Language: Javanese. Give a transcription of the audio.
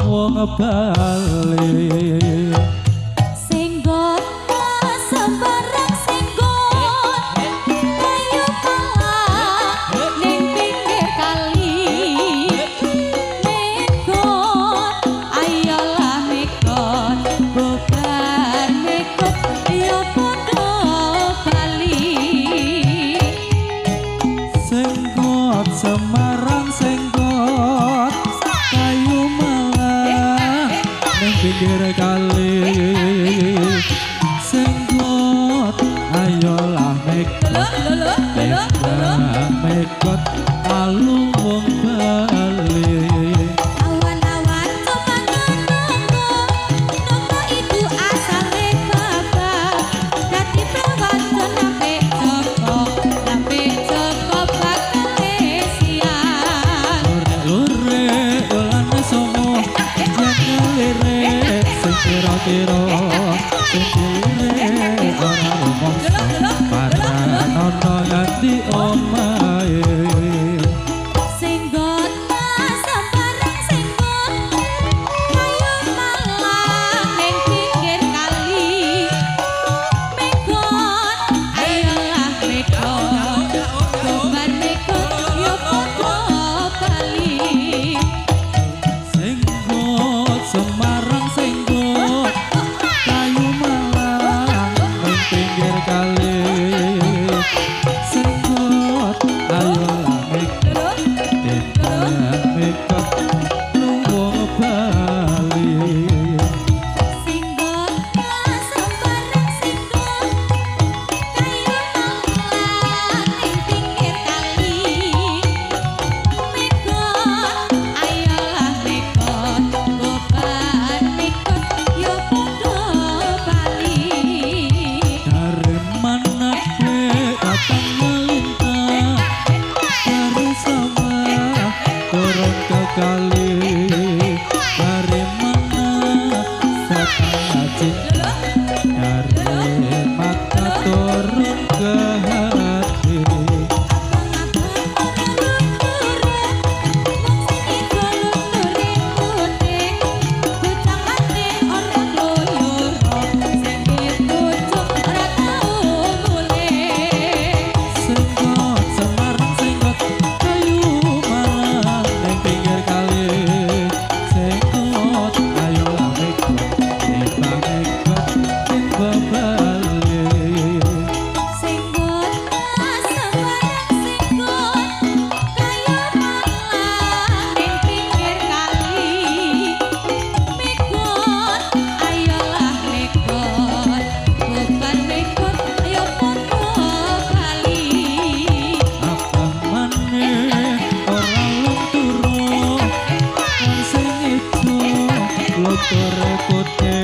wong Bali. Semarang senggot kayu malang ning pinggir kali senggot ayolah mekot alu wong Bali. Awan-awan coba nunggu itu asale bapak dadi prawan sampe Joko kira-kira sendiri ora rumangsa para nono nganti omahe senggot sembarang senggot kayu malang ning pinggir kali mekot ayolah mekot gobar mekot yo padha Bali. senggot Semarang senggot kayu malang ning pinggir kali senggot ayolah mekot mekot wong Bali. Senggot sembarang senggot kayu malang ning pinggir kali mekot ayolah mekot gobar mekot yo padha Bali. Dari mana datang melintang dari sama turun ke kali. Dari mana datang cinta dari mata turun ke hati. Senggot Semarang senggot kayu malang ning pinggir kali senggot ayolah mekot timbang mekot ning Bali. Senggot sembarang senggot kayu malang ning pinggir kali mekot ayolah mekot gobar mekot yo padha Bali. Apa maneh ora luntur wong sing ijo lotore putih